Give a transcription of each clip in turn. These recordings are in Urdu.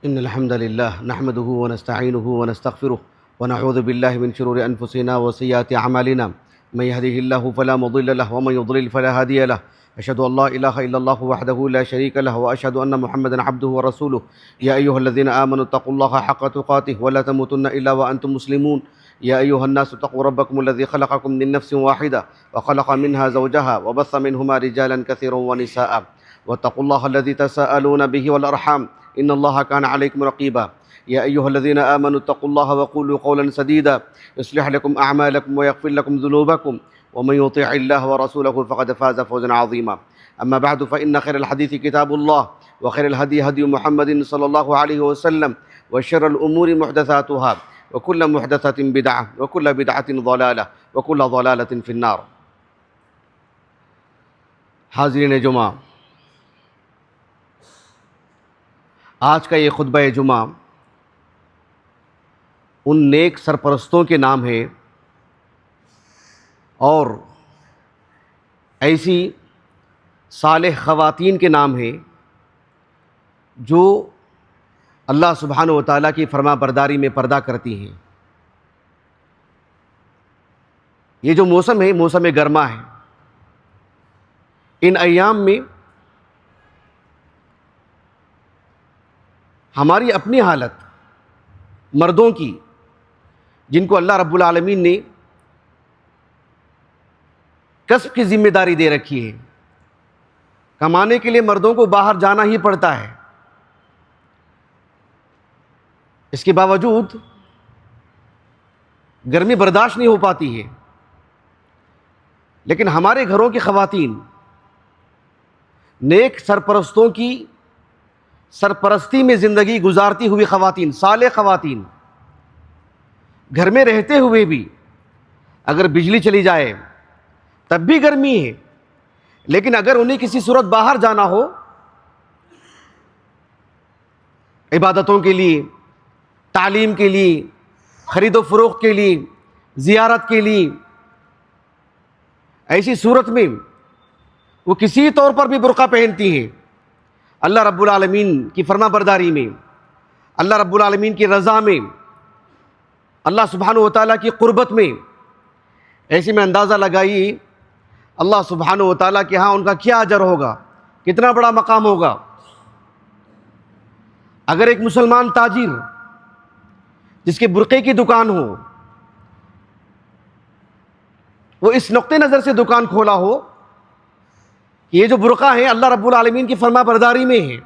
إن الحمد لله نحمده ونستعينه ونستغفره ونعوذ بالله من شرور أنفسنا وسيئات أعمالنا من يهده الله فلا مضل له ومن يضلل فلا هادي له أشهد أن لا إله إلا الله وحده لا شريك له وأشهد أن محمدا عبده ورسوله يا أيها الذين آمنوا اتقوا الله حق تقاته ولا تموتن إلا وأنتم مسلمون يا أيها الناس اتقوا ربكم الذي خلقكم من نفس واحدة وخلق منها زوجها وبث منهما رجالا كثيرا ونساء واتقوا الله الذي تساءلون به والأرحام إن الله كان عليكم رقيبا يا أيها الذين آمنوا اتقوا الله وقولوا قولا سديدا يصلح لكم أعمالكم ويغفر لكم ذنوبكم ومن يطيع الله ورسوله فقد فاز فوزا عظيما أما بعد فإن خير الحديث كتاب الله وخير الهدي هدي محمد صلى الله عليه وسلم وشر الأمور محدثاتها وكل محدثة بدعة وكل بدعة ضلالة وكل ضلالة في النار. حاضرین جمعہ، آج کا یہ خطبہ جمعہ ان نیک سرپرستوں کے نام ہے اور ایسی صالح خواتین کے نام ہے جو اللہ سبحانہ و تعالیٰ کی فرما برداری میں پردہ کرتی ہیں. یہ جو موسم ہے موسم گرما ہے. ان ایام میں ہماری اپنی حالت مردوں کی، جن کو اللہ رب العالمین نے کسب کی ذمہ داری دے رکھی ہے، کمانے کے لیے مردوں کو باہر جانا ہی پڑتا ہے. اس کے باوجود گرمی برداشت نہیں ہو پاتی ہے، لیکن ہمارے گھروں کی خواتین، نیک سرپرستوں کی سرپرستی میں زندگی گزارتی ہوئی خواتین، صالح خواتین، گھر میں رہتے ہوئے بھی اگر بجلی چلی جائے تب بھی گرمی ہے، لیکن اگر انہیں کسی صورت باہر جانا ہو عبادتوں کے لیے، تعلیم کے لیے، خرید و فروخت کے لیے، زیارت کے لیے، ایسی صورت میں وہ کسی طور پر بھی برقع پہنتی ہیں، اللہ رب العالمین کی فرما برداری میں، اللہ رب العالمین کی رضا میں، اللہ سبحانہ و تعالیٰ کی قربت میں. ایسے میں اندازہ لگائیے اللہ سبحانہ و تعالیٰ کے ہاں ان کا کیا اجر ہوگا، کتنا بڑا مقام ہوگا. اگر ایک مسلمان تاجر جس کے برقعے کی دکان ہو، وہ اس نقطہ نظر سے دکان کھولا ہو کہ یہ جو برقع ہے اللہ رب العالمین کی فرما برداری میں ہے،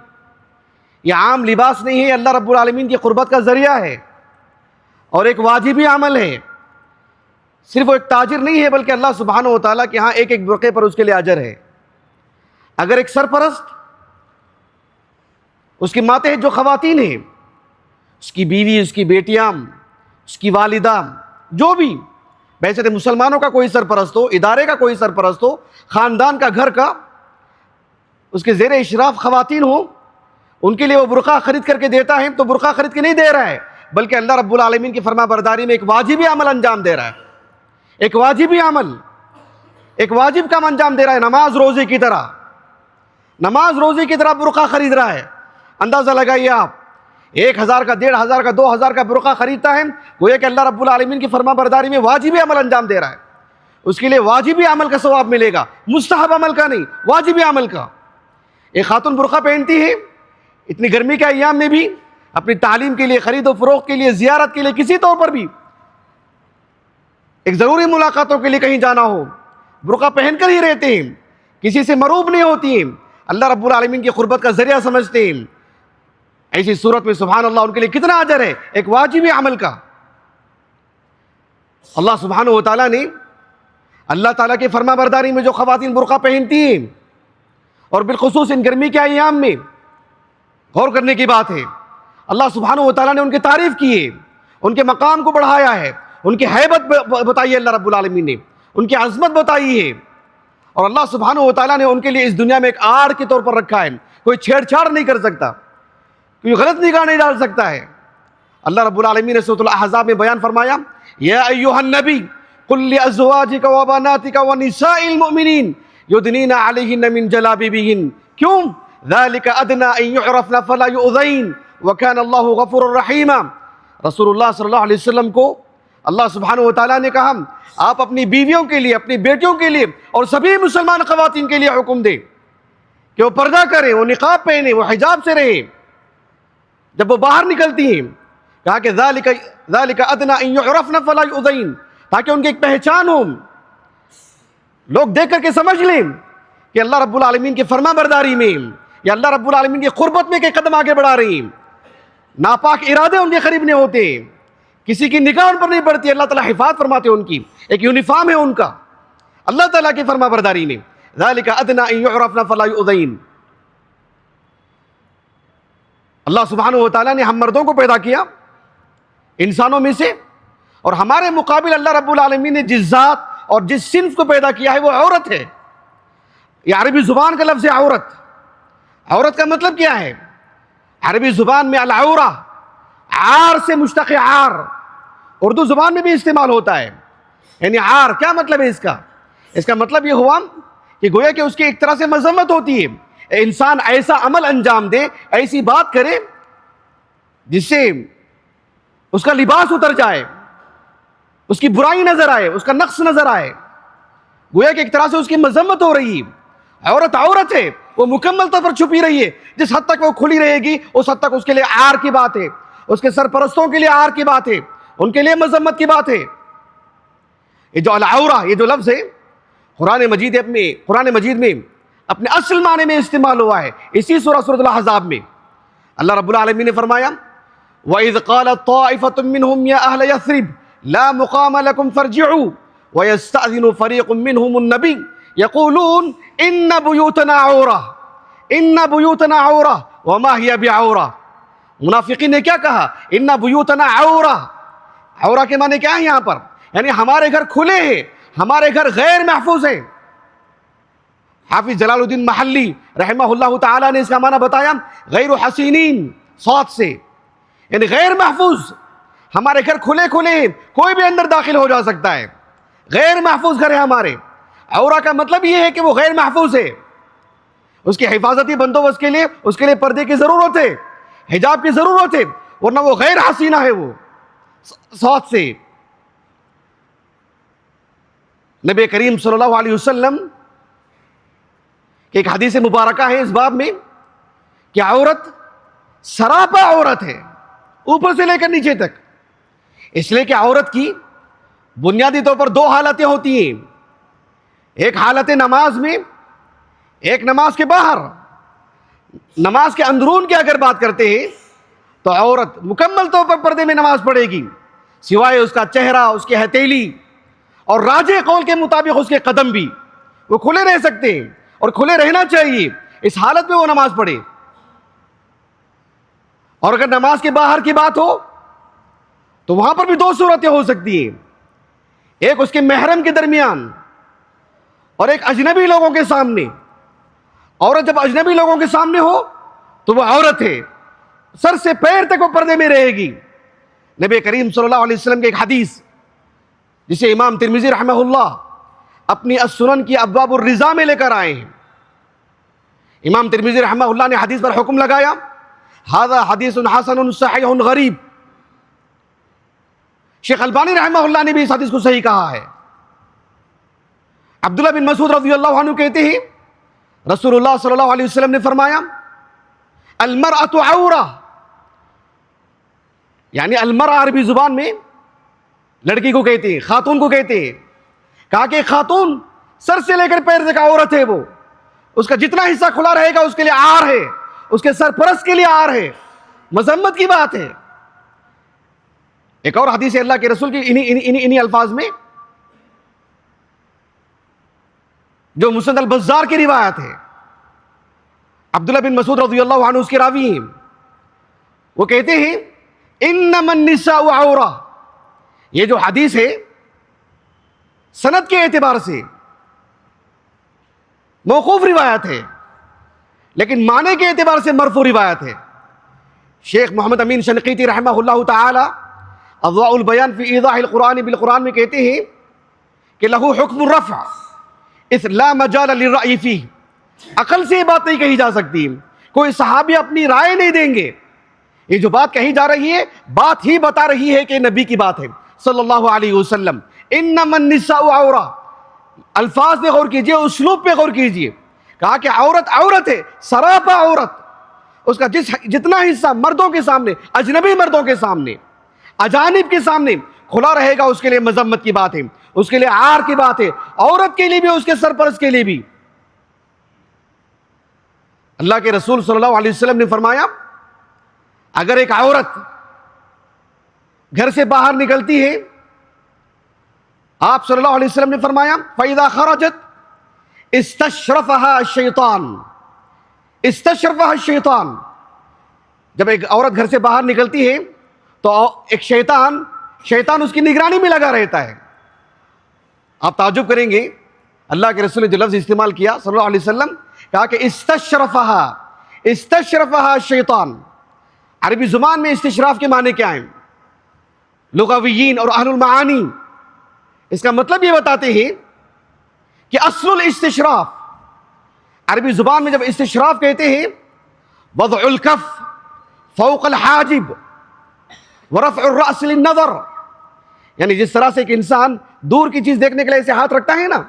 یہ عام لباس نہیں ہے، اللہ رب العالمین کی قربت کا ذریعہ ہے اور ایک واجبی عمل ہے. صرف وہ ایک تاجر نہیں ہے بلکہ اللہ سبحانہ و تعالیٰ کے ہاں ایک ایک برقعے پر اس کے لیے اجر ہے. اگر ایک سرپرست، اس کی ماتحت جو خواتین ہیں، اس کی بیوی، اس کی بیٹیاں، اس کی والدہ، جو بھی ویسے تو مسلمانوں کا کوئی سرپرست ہو، ادارے کا کوئی سرپرست ہو، خاندان کا، گھر کا، اس کے زیر اشراف خواتین ہوں، ان کے لیے وہ برقع خرید کر کے دیتا ہے تو برقع خرید کے نہیں دے رہا ہے بلکہ اللہ رب العالمین کی فرما برداری میں ایک واجبی عمل انجام دے رہا ہے. ایک واجبی عمل، ایک واجب کام انجام دے رہا ہے. نماز روزے کی طرح، نماز روزے کی طرح برقع خرید رہا ہے. اندازہ لگائیے آپ، 1000 کا، 1500 کا، 2000 کا برقع خریدتا ہے، گویا کہ اللہ رب العالمین کی فرما برداری میں واجبی عمل انجام دے رہا ہے. اس کے لیے واجبی عمل کا ثواب ملے گا، مستحب عمل کا نہیں، واجبی عمل کا. ایک خاتون برقع پہنتی ہے اتنی گرمی کے ایام میں بھی، اپنی تعلیم کے لیے، خرید و فروخت کے لیے، زیارت کے لیے، کسی طور پر بھی ایک ضروری ملاقاتوں کے لیے کہیں جانا ہو، برقع پہن کر ہی رہتے ہیں، کسی سے مروب نہیں ہوتی ہیں، اللہ رب العالمین کی قربت کا ذریعہ سمجھتے ہیں. ایسی صورت میں سبحان اللہ ان کے لیے کتنا اجر ہے ایک واجبی عمل کا. اللہ سبحانہ و تعالیٰ نے اللہ تعالیٰ کی فرما برداری میں جو خواتین برقع پہنتی ہیں، اور بالخصوص ان گرمی کے ایام میں غور کرنے کی بات ہے، اللہ سبحانہ و تعالیٰ نے ان کی تعریف کی ہے، ان کے مقام کو بڑھایا ہے، ان کی ہیبت بتائی ہے اللہ رب العالمین نے، ان کی عظمت بتائی ہے، اور اللہ سبحانہ و تعالیٰ نے ان کے لیے اس دنیا میں ایک آڑ کے طور پر رکھا ہے. کوئی چھیڑ چھاڑ نہیں کر سکتا، کوئی غلط نگاہ نہیں ڈال سکتا ہے. اللہ رب العالمین نے سورۃ الاحزاب میں بیان فرمایا، یا ایھا النبی قل لازواجک وبناتک ونساء المؤمنین یدنین علیہن من جلابیبہن. کیوں؟ ذالک ادنی ان یعرفن فلا یؤذین وَكَانَ اللَّهُ غَفُورًا رَحِيمًا. رسول اللہ صلی اللہ علیہ وسلم کو اللہ سبحانہ و تعالیٰ نے کہا آپ اپنی بیویوں کے لیے، اپنی بیٹیوں کے لیے اور سبھی مسلمان خواتین کے لیے حکم دیں کہ وہ پردہ کریں، وہ نقاب پہنیں، وہ حجاب سے رہیں جب وہ باہر نکلتی ہیں. کہا کہ ذَلِكَ أَدْنَىٰ أَن يُعْرَفْنَ فَلَا يُؤْذَيْنَ، تاکہ ان کی ایک پہچان ہو، لوگ دیکھ کر کے سمجھ لیں کہ اللہ رب العالمین کی فرما برداری میں یا اللہ رب العالمین کی قربت میں کئی قدم آگے بڑھا رہی ہیں. ناپاک ارادے ان کے قریب نہیں ہوتے، کسی کی نگاہ ان پر نہیں پڑتی، اللہ تعالیٰ حفاظت فرماتے ہیں ان کی، ایک یونیفارم ہے ان کا اللہ تعالیٰ کی فرما برداری میں. ذَلِكَ أَدْنَىٰ أَن يُعْرَفْنَ فَلَا يُؤْذَيْنَ. اللہ سبحانہ و تعالیٰ نے ہم مردوں کو پیدا کیا انسانوں میں سے، اور ہمارے مقابل اللہ رب العالمین نے جس ذات اور جس صنف کو پیدا کیا ہے وہ عورت ہے. یہ عربی زبان کا لفظ ہے عورت. عورت کا مطلب کیا ہے؟ عربی زبان میں العورہ عار سے مشتق عار، اردو زبان میں بھی استعمال ہوتا ہے. یعنی عار کیا مطلب ہے اس کا؟ اس کا مطلب یہ ہوا کہ گویا کہ اس کی ایک طرح سے مذمت ہوتی ہے. انسان ایسا عمل انجام دے، ایسی بات کرے جس سے اس کا لباس اتر جائے، اس کی برائی نظر آئے، اس کا نقص نظر آئے، گویا کہ ایک طرح سے اس کی مذمت ہو رہی ہے. عورت عورت ہے، وہ مکمل طور پر چھپی رہی ہے. جس حد تک وہ کھلی رہے گی اس حد تک اس کے لیے عار کی بات ہے، اس کے سرپرستوں کے لیے عار کی بات ہے، ان کے لیے مذمت کی بات ہے. یہ جو العورہ یہ جو لفظ ہے قرآن مجید میں اپنے اصل معنی میں استعمال ہوا ہے. اسی سورۃ الاحزاب میں اللہ رب العالمین نے فرمایا وَإِذْ قَالَتْ طَائِفَةٌ مِّنْهُمْ يَا أَهْلَ يَثْرِبَ لَا مُقَامَ لَكُمْ فَارْجِعُوا وَيَسْتَأْذِنُ فَرِيقٌ مِّنْهُمُ النَّبِيَّ يَقُولُونَ إِنَّ بُيُوتَنَا عَوْرَةٌ وَمَا هِيَ بِعَوْرَةٍ. منافقین نے کیا کہا؟ إِنَّ بُيُوتَنَا عَوْرَةٌ. عورہ کے معنی کیا ہے یہاں پر؟ یعنی ہمارے گھر کھلے ہیں، ہمارے گھر غیر محفوظ ہیں. حافظ جلال الدین محلی رحمہ اللہ تعالیٰ نے اس کا معنی بتایا غیر حسینین صاد سے، یعنی غیر محفوظ. ہمارے گھر کھلے ہیں، کوئی بھی اندر داخل ہو جا سکتا ہے، غیر محفوظ گھر ہے ہمارے. عورہ کا مطلب یہ ہے کہ وہ غیر محفوظ ہے، اس کے حفاظتی بندوبست کے لیے پردے کی ضرورت ہے، حجاب کی ضرورت ہے، ورنہ وہ غیر حسینہ ہے. وہ صاد سے نبی کریم صلی اللہ علیہ وسلم کہ ایک حدیث مبارکہ ہے اس باب میں کہ عورت سراپا عورت ہے اوپر سے لے کر نیچے تک. اس لیے کہ عورت کی بنیادی طور پر دو حالتیں ہوتی ہیں، ایک حالت نماز میں، ایک نماز کے باہر. نماز کے اندرون کی اگر بات کرتے ہیں تو عورت مکمل طور پر پردے میں نماز پڑھے گی، سوائے اس کا چہرہ، اس کی ہتھیلی، اور راجح قول کے مطابق اس کے قدم بھی وہ کھلے رہ سکتے ہیں اور کھلے رہنا چاہیے. اس حالت میں وہ نماز پڑھے. اور اگر نماز کے باہر کی بات ہو تو وہاں پر بھی دو صورتیں ہو سکتی ہیں، ایک اس کے محرم کے درمیان اور ایک اجنبی لوگوں کے سامنے. عورت جب اجنبی لوگوں کے سامنے ہو تو وہ عورت ہے، سر سے پیر تک وہ پردے میں رہے گی. نبی کریم صلی اللہ علیہ وسلم کی ایک حدیث جسے امام ترمذی رحمہ اللہ اپنی السنن کی ابواب الرضا میں لے کر آئے ہیں. امام ترمذی رحمہ اللہ نے حدیث پر حکم لگایا ھذا حدیث حسن صحیح غریب. شیخ البانی رحمہ اللہ نے بھی اس حدیث کو صحیح کہا ہے. عبداللہ بن مسعود رضی اللہ عنہ کہتے ہیں رسول اللہ صلی اللہ علیہ وسلم نے فرمایا المرأۃ عورہ، یعنی المرأة عربی زبان میں لڑکی کو کہتے ہیں، خاتون کو کہتے ہیں. کہا کہ خاتون سر سے لے کر پیر تک عورت ہے، وہ اس کا جتنا حصہ کھلا رہے گا اس کے لیے عار ہے، اس کے سرپرست کے لیے عار ہے، مذمت کی بات ہے. ایک اور حدیث اللہ کے رسول کی انہی الفاظ میں جو مسند البزار کی روایت ہے، عبداللہ بن مسعود رضی اللہ عنہ اس کے راوی ہیں، وہ کہتے ہیں انما النساء عورہ. یہ جو حدیث ہے سند کے اعتبار سے موقوف روایت ہے، لیکن معنی کے اعتبار سے مرفوع روایت ہے. شیخ محمد امین شنقیطی رحمہ اللہ تعالی اضواء البیان فی ایضاح القرآن بالقرآن میں کہتے ہیں کہ لہو حکم الرفع اذ لا مجال للرأی فیہ. عقل سے یہ بات نہیں کہی جا سکتی، کوئی صحابی اپنی رائے نہیں دیں گے یہ جو بات کہی جا رہی ہے بات ہی بتا رہی ہے کہ نبی کی بات ہے صلی اللہ علیہ وسلم. انما النساء عورہ، الفاظ پہ غور کیجئے، اسلوب پہ غور کیجئے. کہا کہ عورت عورت ہے، سراپا عورت. اس کا جتنا حصہ مردوں کے سامنے، اجنبی مردوں کے سامنے، اجانب کے سامنے کھلا رہے گا، اس کے لیے مذمت کی بات ہے، اس کے لیے عار کی بات ہے، عورت کے لیے بھی، اس کے سرپرست کے لیے بھی. اللہ کے رسول صلی اللہ علیہ وسلم نے فرمایا اگر ایک عورت گھر سے باہر نکلتی ہے، آپ صلی اللہ علیہ وسلم نے فرمایا فَإِذَا خَرَجَتْ اسْتَشْرَفَهَا الشَّيْطَانُ. اسْتَشْرَفَهَا الشَّيْطَانُ، جب ایک عورت گھر سے باہر نکلتی ہے تو ایک شیطان اس کی نگرانی میں لگا رہتا ہے. آپ تعجب کریں گے اللہ کے رسول نے جو لفظ استعمال کیا صلی اللہ علیہ وسلم، کہا کہ استشرفها الشیطان. عربی زبان میں استشراف کے معنی کیا ہیں؟ لغویین اور اہل المعانی اس کا مطلب یہ بتاتے ہیں کہ اصل الاستشراف، عربی زبان میں جب استشراف کہتے ہیں وضع الکف فوق الحاجب ورفع الرأس للنظر، یعنی جس طرح سے ایک انسان دور کی چیز دیکھنے کے لیے ایسے ہاتھ رکھتا ہے نا،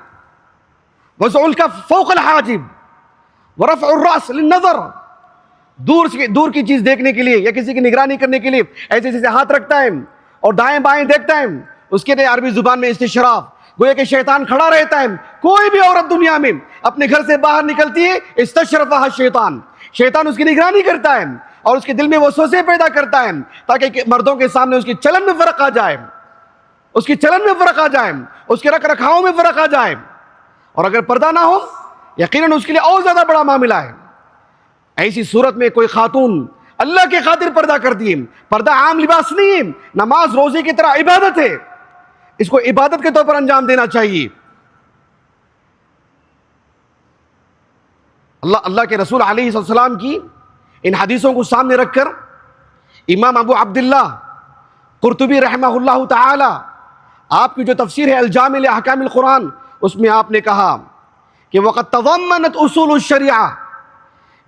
وضع الکف فوق الحاجب ورفع الرأس للنظر، دور کی چیز دیکھنے کے لیے یا کسی کی نگرانی کرنے کے لیے ایسے جیسے ہاتھ رکھتا ہے اور دائیں بائیں دیکھتا ہے، اس کے لیے عربی زبان میں استشراف. گویا کہ شیطان کھڑا رہتا ہے. کوئی بھی عورت دنیا میں اپنے گھر سے باہر نکلتی ہے استشرفها الشیطان، شیطان اس کی نگرانی کرتا ہے اور اس کے دل میں وسوسے پیدا کرتا ہے تاکہ مردوں کے سامنے اس کی چلن میں فرق آ جائے، اس کی چلن میں فرق آ جائے، اس کے رکھ رکھاؤ میں فرق آ جائے. اور اگر پردہ نہ ہو یقیناً اس کے لیے اور زیادہ بڑا معاملہ ہے. ایسی صورت میں کوئی خاتون اللہ کے خاطر پردہ کرتی ہے، پردہ عام لباس نہیں ہے، نماز روزے کی طرح عبادت ہے، اس کو عبادت کے طور پر انجام دینا چاہیے. اللہ کے رسول علیہ السلام کی ان حدیثوں کو سامنے رکھ کر امام ابو عبداللہ قرطبی رحمہ اللہ تعالی آپ کی جو تفسیر ہے الجامع لاحکام القرآن، اس میں آپ نے کہا کہ وقد تضمنت اصول الشریعہ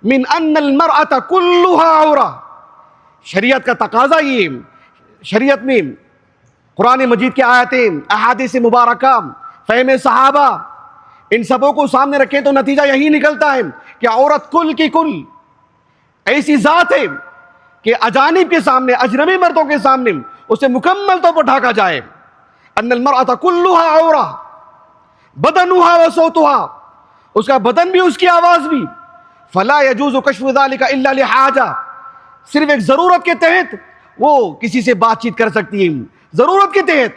من ان المرأة كلها عورة، شریعت کا تقاضا یہ، شریعت میں قرآن مجید کی آیتیں، احادیث مبارکہ، فہم صحابہ، ان سبوں کو سامنے رکھیں تو نتیجہ یہی نکلتا ہے کہ عورت کل کی کل ایسی ذات ہے کہ اجانب کے سامنے، اجنبی مردوں کے سامنے اسے مکمل طور پر ڈھانکا جائے. ان المرأة كلها عورة بدنها وصوتها، اس کا بدن بھی، اس کی آواز بھی. فلا يجوز کشف ذلك الا لحاجہ، صرف ایک ضرورت کے تحت وہ کسی سے بات چیت کر سکتی ہے. ضرورت کے تحت،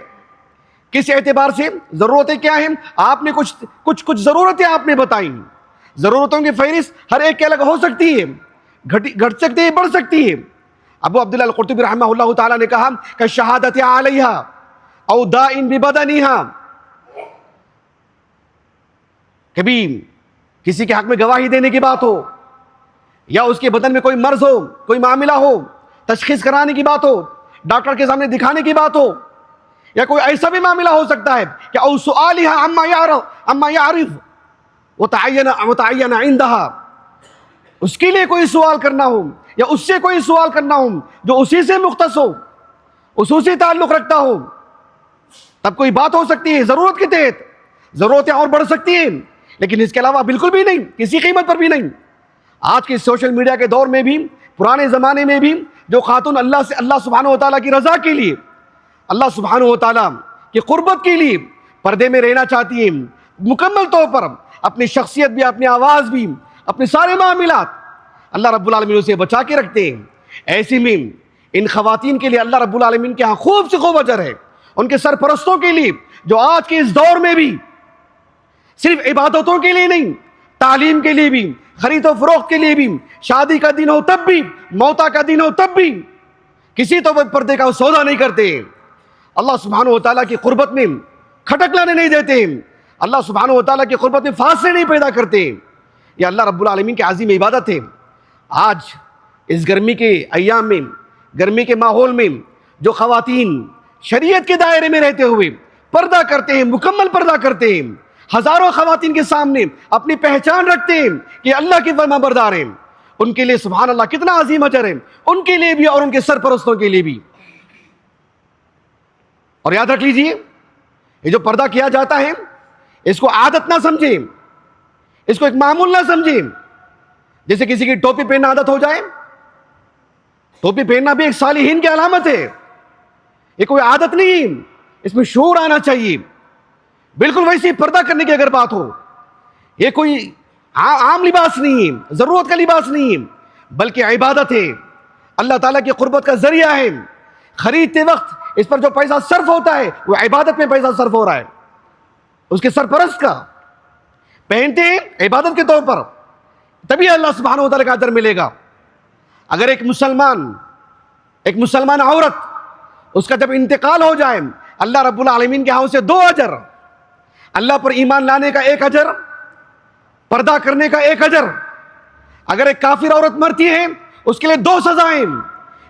کس اعتبار سے؟ ضرورتیں کیا ہیں؟ آپ نے کچھ ضرورتیں آپ نے بتائیں. ضرورتوں کی فہرست ہر ایک کے الگ ہو سکتی ہے، گھٹ سکتی ہے، بڑھ سکتی ہے. ابو عبداللہ القرطبی رحمہ اللہ تعالیٰ نے کہا کہ شہادت علیہا او دائن ببدنہا، کبھی کسی کے حق میں گواہی دینے کی بات ہو، یا اس کے بدن میں کوئی مرض ہو، کوئی معاملہ ہو، تشخیص کرانے کی بات ہو، ڈاکٹر کے سامنے دکھانے کی بات ہو، یا کوئی ایسا بھی معاملہ ہو سکتا ہے کہ او سؤالها عما يعرف وتعین عندها، اس کے لیے کوئی سوال کرنا ہو یا اس سے کوئی سوال کرنا ہو جو اسی سے مختص ہو، خصوصی تعلق رکھتا ہو، تب کوئی بات ہو سکتی ہے. ضرورت کے تحت ضرورتیں اور بڑھ سکتی ہیں، لیکن اس کے علاوہ بالکل بھی نہیں، کسی قیمت پر بھی نہیں. آج کے سوشل میڈیا کے دور میں بھی، پرانے زمانے میں بھی، جو خاتون اللہ سبحانہ و تعالیٰ کی رضا کے لیے، اللہ سبحانہ و تعالیٰ کی قربت کے لیے پردے میں رہنا چاہتی ہیں، مکمل طور پر اپنی شخصیت بھی، اپنی آواز بھی، اپنے سارے معاملات اللہ رب العالمین اسے بچا کے رکھتے ہیں. ایسی میں ان خواتین کے لیے اللہ رب العالمین کے ہاں خوب سے خوب اجر ہے. ان کے سرپرستوں کے لیے جو آج کے اس دور میں بھی صرف عبادتوں کے لیے نہیں، تعلیم کے لیے بھی، خرید و فروخت کے لیے بھی، شادی کا دن ہو تب بھی، موتا کا دن ہو تب بھی کسی تو پردے کا سودا نہیں کرتے. اللہ سبحانہ و تعالیٰ کی قربت میں کھٹک لانے نہیں دیتے، اللہ سبحانہ و تعالیٰ کی قربت میں فاصلے نہیں پیدا کرتے. یہ اللہ رب العالمین کی عظیم عبادت ہے. آج اس گرمی کے ایام میں، گرمی کے ماحول میں جو خواتین شریعت کے دائرے میں رہتے ہوئے پردہ کرتے ہیں، مکمل پردہ کرتے ہیں، ہزاروں خواتین کے سامنے اپنی پہچان رکھتے ہیں کہ اللہ کی فرما بردار ہیں، ان کے لیے سبحان اللہ کتنا عظیم اجر ہے، ان کے لیے بھی اور ان کے سرپرستوں کے لیے بھی۔ اور یاد رکھ لیجئے، یہ جو پردہ کیا جاتا ہے اس کو عادت نہ سمجھیں، اس کو ایک معمول نہ سمجھیں۔ جیسے کسی کی ٹوپی پہننا عادت ہو جائے، ٹوپی پہننا بھی ایک صالحین کی علامت ہے، یہ کوئی عادت نہیں، اس میں شعور آنا چاہیے۔ بالکل ویسے پردہ کرنے کی اگر بات ہو، یہ کوئی عام لباس نہیں ہے، ضرورت کا لباس نہیں ہے، بلکہ عبادت ہے، اللہ تعالیٰ کی قربت کا ذریعہ ہے۔ خریدتے وقت اس پر جو پیسہ صرف ہوتا ہے وہ عبادت میں پیسہ صرف ہو رہا ہے، اس کے سرپرست کا۔ پہنتے ہیں عبادت کے طور پر، تبھی اللہ سبحانہ و تعالیٰ کا اجر ملے گا۔ اگر ایک مسلمان عورت، اس کا جب انتقال ہو جائے، اللہ رب العالمین کے ہاں سے 2 اجر، اللہ پر ایمان لانے کا 1 اجر، پردہ کرنے کا 1 اجر۔ اگر ایک کافر عورت مرتی ہے اس کے لیے 2 سزائیں،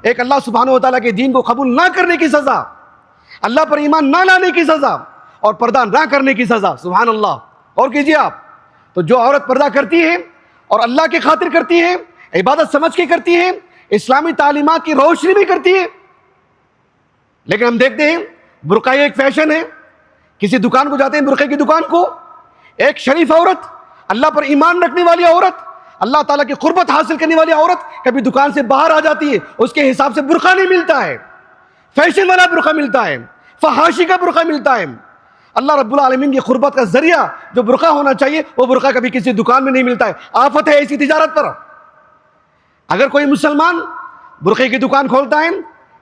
ایک اللہ سبحانہ و تعالیٰ کے دین کو قبول نہ کرنے کی سزا، اللہ پر ایمان نہ لانے کی سزا، اور پردہ نہ کرنے کی سزا۔ سبحان اللہ۔ اور کیجئے آپ، تو جو عورت پردہ کرتی ہے اور اللہ کی خاطر کرتی ہے، عبادت سمجھ کے کرتی ہے، اسلامی تعلیمات کی روشنی بھی کرتی ہے، لیکن ہم دیکھتے ہیں برقع ایک فیشن ہے، کسی دکان کو جاتے ہیں، برقعے کی دکان کو، ایک شریف عورت، اللہ پر ایمان رکھنے والی عورت، اللہ تعالیٰ کی قربت حاصل کرنے والی عورت کبھی دکان سے باہر آ جاتی ہے، اس کے حساب سے برقع نہیں ملتا ہے، فیشن والا برقع ملتا ہے، فحاشی کا برقع ملتا ہے۔ اللہ رب العالمین کی قربت کا ذریعہ جو برقع ہونا چاہیے وہ برقع کبھی کسی دکان میں نہیں ملتا ہے۔ آفت ہے ایسی تجارت پر۔ اگر کوئی مسلمان برقعے کی دکان کھولتا ہے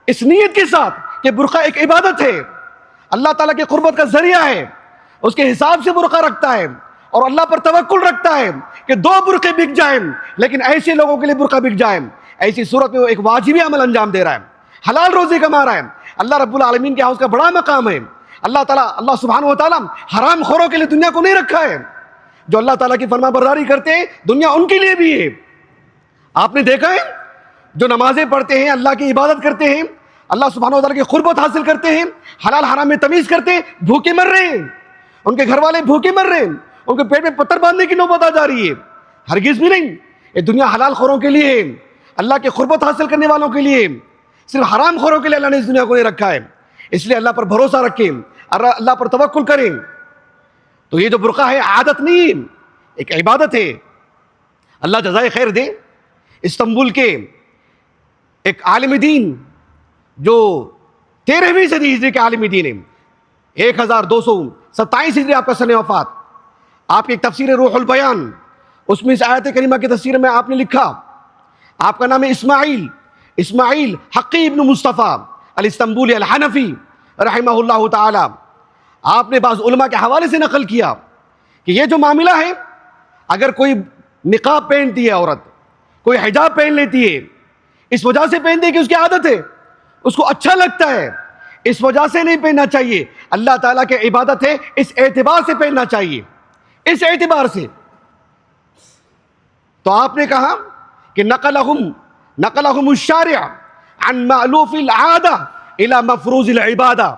اس نیت کے ساتھ کہ برقع ایک عبادت ہے، اللہ تعالیٰ کی قربت کا ذریعہ ہے، اس کے حساب سے برقع رکھتا ہے اور اللہ پر توکل رکھتا ہے کہ 2 برقعے بک جائیں، لیکن ایسے لوگوں کے لیے برقع بک جائیں، ایسی صورت میں وہ ایک واجبی عمل انجام دے رہا ہے، حلال روزی کما رہا ہے۔ اللہ رب العالمین کے ہاں اس کا بڑا مقام ہے۔ اللہ سبحانہ و تعالیٰ حرام خوروں کے لیے دنیا کو نہیں رکھا ہے، جو اللہ تعالیٰ کی فرما برداری کرتے ہیں دنیا ان کے لیے بھی ہے۔ آپ نے دیکھا ہے جو نمازیں پڑھتے ہیں، اللہ کی عبادت کرتے ہیں، اللہ سبحانہ و تعالیٰ کی قربت حاصل کرتے ہیں، حلال حرام میں تمیز کرتے ہیں، بھوکے مر رہے ہیں، ان کے گھر والے بھوکے مر رہے ہیں، ان کے پیٹ میں پتھر باندھنے کی نوبت آ جا رہی ہے۔ ہرگز بھی نہیں، یہ دنیا حلال خوروں کے لیے ہے، اللہ کی قربت حاصل کرنے والوں کے لیے، صرف حرام خوروں کے لیے اللہ نے اس دنیا کو نہیں رکھا ہے۔ اس لیے اللہ پر بھروسہ رکھیں، اللہ پر توکل کریں۔ تو یہ جو برقع ہے عادت نہیں، ایک عبادت ہے۔ اللہ جزائے خیر دے، استنبول کے ایک عالم دین جو 13ویں صدی ہجری کے عالم دین ہیں، 1227 ہجری آپ کا سن وفات، آپ کی ایک تفسیر روح البیان، اس میں اس آیت کریمہ کی تفسیر میں آپ نے لکھا، آپ کا نام ہے اسماعیل حقی ابن مصطفیٰ الاستنبولی الحنفی رحمہ اللہ تعالی۔ آپ نے بعض علماء کے حوالے سے نقل کیا کہ یہ جو معاملہ ہے، اگر کوئی نقاب پہنتی ہے عورت، کوئی حجاب پہن لیتی ہے، اس وجہ سے پہنتی ہے کہ اس کی عادت ہے، اس کو اچھا لگتا ہے، اس وجہ سے نہیں پہننا چاہیے، اللہ تعالیٰ کی عبادت ہے، اس اعتبار سے پہننا چاہیے، اس اعتبار سے۔ تو آپ نے کہا کہ نقلہم الشارع عن مألوف العادہ الى مفروض العبادہ،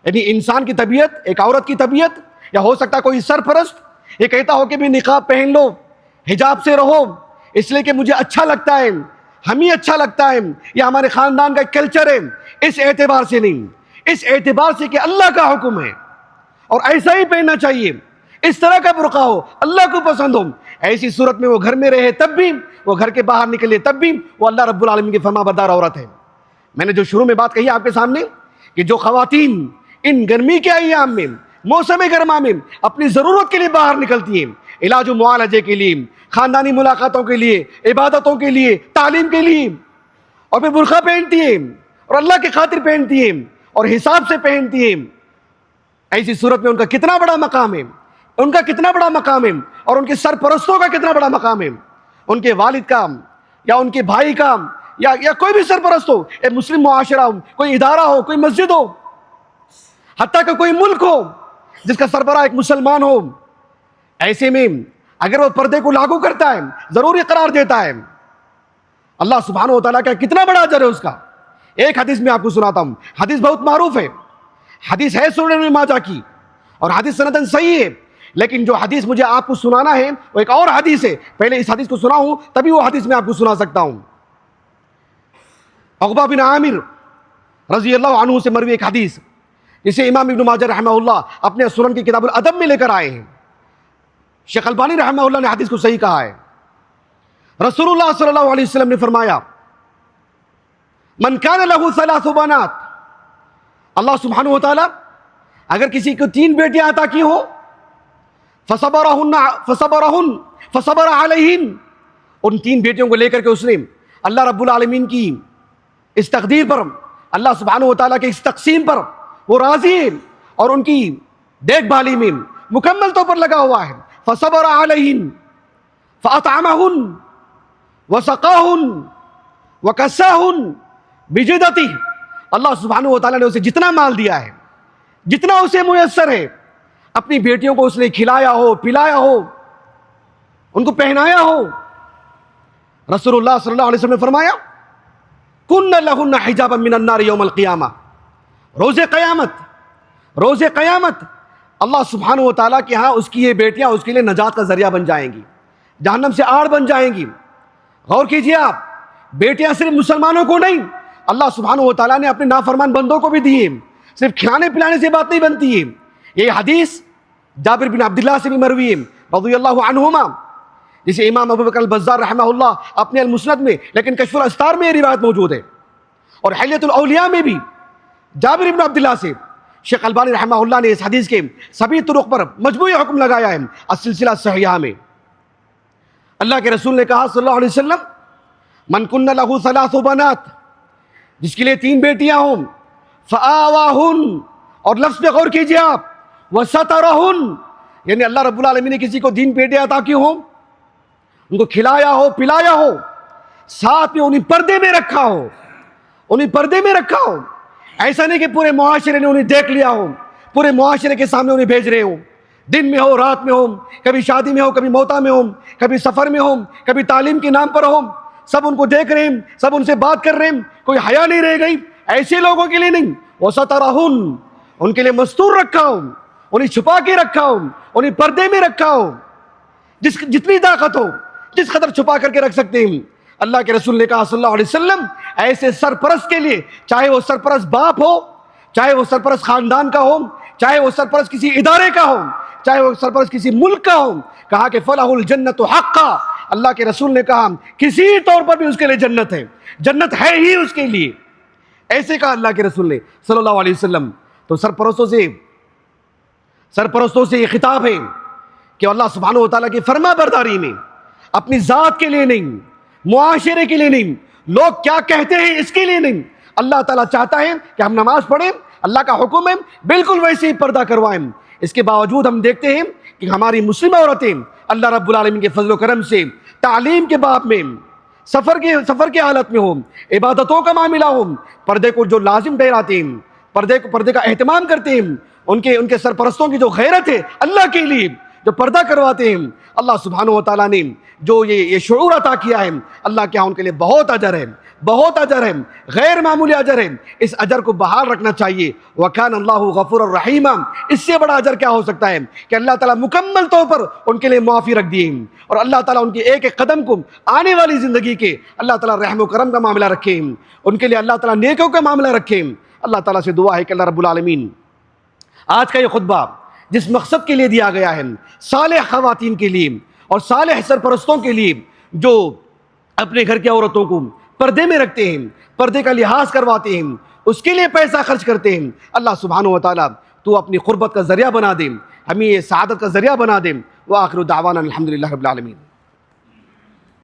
یعنی انسان کی طبیعت، ایک عورت کی طبیعت، یا ہو سکتا ہے کوئی سرپرست یہ کہتا ہو کہ بھی نقاب پہن لو، حجاب سے رہو، اس لیے کہ مجھے اچھا لگتا ہے، ہمیں اچھا لگتا ہے، یا ہمارے خاندان کا کلچر ہے، اس اعتبار سے نہیں، اس اعتبار سے کہ اللہ کا حکم ہے اور ایسا ہی پہننا چاہیے، اس طرح کا برقع ہو، اللہ کو پسند ہو، ایسی صورت میں وہ گھر میں رہے تب بھی، وہ گھر کے باہر نکلے تب بھی وہ اللہ رب العالمین کی فرما بردار عورت ہے۔ میں نے جو شروع میں بات کہی آپ کے سامنے کہ جو خواتین ان گرمی کے ایام میں، موسم گرما میں اپنی ضرورت کے لیے باہر نکلتی ہیں، علاج و معالجے کے لیے، خاندانی ملاقاتوں کے لیے، عبادتوں کے لیے، تعلیم کے لیے، اور پھر برقع پہنتی ہیں اور اللہ کی خاطر پہنتی ہیں اور حساب سے پہنتی ہیں، ایسی صورت میں ان کا کتنا بڑا مقام ہے، ان کا کتنا بڑا مقام ہے، اور ان کے سرپرستوں کا کتنا بڑا مقام ہے، ان کے والد کا یا ان کے بھائی کا یا کوئی بھی سرپرست ہو، ایک مسلم معاشرہ ہو، کوئی ادارہ ہو، کوئی مسجد ہو، حتیٰ کہ کوئی ملک ہو جس کا سربراہ ایک مسلمان ہو، ایسے میں اگر وہ پردے کو لاگو کرتا ہے، ضروری قرار دیتا ہے، اللہ سبحانہ و تعالیٰ کا کتنا بڑا اجر ہے اس کا۔ ایک حدیث میں آپ کو سناتا ہوں، حدیث بہت معروف ہے، حدیث ہے سنن ابن ماجہ کی، اور حدیث سندن صحیح ہے، لیکن جو حدیث مجھے آپ کو سنانا ہے وہ ایک اور حدیث ہے. پہلے اس حدیث کو سناؤں تبھی وہ حدیث میں آپ کو سنا سکتا ہوں. عقبہ بن عامر رضی اللہ عنہ سے مروی ایک حدیث جسے امام ابن ماجہ رحمہ اللہ اپنے سنن کی کتاب الادب میں لے کر آئے ہیں. شیخ البانی رحمہ اللہ نے حدیث کو صحیح کہا ہے. رسول اللہ صلی اللہ علیہ وسلم نے فرمایا من کان لہ ثلاث بنات، اللہ سبحانہ وتعالی اگر کسی کو 3 بیٹیاں عطا کی ہو فصبر علیہن، ان 3 بیٹیوں کو لے کر کے اس نے اللہ رب العالمین کی اس تقدیر پر، اللہ سبحانہ وتعالی کے اس تقسیم پر وہ راضی ہے اور ان کی دیکھ بھالی میں مکمل طور پر لگا ہوا ہے. فصبر علیہن فاطعمہن وسقاہن وکساہن بجدتہ، اللہ سبحانہ وتعالی نے اسے جتنا مال دیا ہے، جتنا اسے میسر ہے، اپنی بیٹیوں کو اس نے کھلایا ہو، پلایا ہو، ان کو پہنایا ہو. رسول اللہ صلی اللہ علیہ وسلم نے فرمایا کن لہن حجابا من النار یوم القیامہ، روز قیامت اللہ سبحانہ وتعالیٰ کے ہاں اس کی یہ بیٹیاں اس کے لیے نجات کا ذریعہ بن جائیں گی، جہنم سے آڑ بن جائیں گی. غور کیجئے آپ، بیٹیاں صرف مسلمانوں کو نہیں، اللہ سبحانہ وتعالیٰ نے اپنے نافرمان بندوں کو بھی دی. صرف کھلانے پلانے سے بات نہیں بنتی ہے. یہ حدیث جابر بن عبداللہ سے بھی مروی ہے رضی اللہ عنہما، جسے امام ابو بکر البزار رحمہ اللہ اپنے المسند میں، لیکن کشف الاسرار میں یہ روایت موجود ہے. اور حلیۃ الاولیاء میں بھی جابر بن عبداللہ سے شیخ البانی رحمہ اللہ نے اس حدیث کے سبھی طرق پر مجموعی حکم لگایا ہے السلسلہ صحیحہ میں. اللہ کے رسول نے کہا صلی اللہ علیہ وسلم من کن لہ ثلاث بنات، جس کے لیے 3 بیٹیاں ہوں، فآواہن، اور لفظ پہ غور کیجئے آپ، وسترہن، یعنی اللہ رب العالمین نے کسی کو 3 بیٹیاں عطا کی ہوں، ان کو کھلایا ہو، پلایا ہو، ساتھ میں انہیں پردے میں رکھا ہو. ایسا نہیں کہ پورے معاشرے نے انہیں دیکھ لیا ہو، پورے معاشرے کے سامنے انہیں بھیج رہے ہوں، دن میں ہو، رات میں ہو، کبھی شادی میں ہو، کبھی موتا میں ہو، کبھی سفر میں ہو، کبھی تعلیم کے نام پر ہو، سب ان کو دیکھ رہے ہیں، سب ان سے بات کر رہے ہیں، کوئی حیا نہیں رہ گئی. ایسے لوگوں کے لیے نہیں. وسترہن، ان کے لیے مستور رکھا ہو، انہیں چھپا کے رکھا ہو، انہیں پردے میں رکھا ہو، جتنی طاقت ہو، جس قدر چھپا کر کے رکھ سکتے ہیں. اللہ کے رسول نے کہا صلی اللہ علیہ وسلم ایسے سرپرست کے لیے، چاہے وہ سرپرست باپ ہو، چاہے وہ سرپرست خاندان کا ہو، چاہے وہ سرپرست کسی ادارے کا ہو، چاہے وہ سرپرست کسی ملک کا ہو، کہا کہ فلہ الجنت حقا، اللہ کے رسول نے کہا کسی طور پر بھی اس کے لیے جنت ہے، جنت ہے ہی اس کے لیے. ایسے کہا اللہ کے رسول نے صلی اللہ علیہ وسلم. تو سرپرستوں سے یہ خطاب ہے کہ اللہ سبحانہ وتعالیٰ کی فرما برداری میں، اپنی ذات کے لیے نہیں، معاشرے کے لیے نہیں، لوگ کیا کہتے ہیں اس کے لیے نہیں، اللہ تعالیٰ چاہتا ہے کہ ہم نماز پڑھیں، اللہ کا حکم ہے بالکل ویسے ہی پردہ کروائیں. اس کے باوجود ہم دیکھتے ہیں کہ ہماری مسلم عورتیں اللہ رب العالمین کے فضل و کرم سے تعلیم کے باب میں، سفر کے حالت میں ہوں، عبادتوں کا معاملہ ہو، پردے کو جو لازم ٹھہراتے ہیں، پردے کا اہتمام کرتے ہیں، ان کے سرپرستوں کی جو غیرت ہے اللہ کے لیے جو پردہ کرواتے ہیں، اللہ سبحانہ وتعالیٰ نے جو یہ شعور عطا کیا ہے، اللہ کے ہاں ان کے لیے بہت اجر ہے، غیر معمولی اجر ہے. اس اجر کو بحال رکھنا چاہیے. وَكَانَ اللَّهُ غَفُورًا رَحِيمًا، اس سے بڑا اجر کیا ہو سکتا ہے کہ اللہ تعالیٰ مکمل طور پر ان کے لیے معافی رکھ دیے، اور اللہ تعالیٰ ان کے ایک ایک قدم کو آنے والی زندگی کے اللہ تعالیٰ رحم و کرم کا معاملہ رکھے، ان کے لیے اللہ تعالیٰ نیکیوں کا معاملہ رکھے. اللہ تعالیٰ سے دعا ہے کہ اللہ رب العالمین آج کا یہ خطبہ جس مقصد کے لیے دیا گیا ہے، صالح خواتین کے لیے اور صالح سرپرستوں کے لیے جو اپنے گھر کی عورتوں کو پردے میں رکھتے ہیں، پردے کا لحاظ کرواتے ہیں، اس کے لیے پیسہ خرچ کرتے ہیں، اللہ سبحانہ وتعالیٰ تو اپنی قربت کا ذریعہ بنا دے، ہمیں یہ سعادت کا ذریعہ بنا دے. وآخر دعوانا الحمدللہ رب العالمین.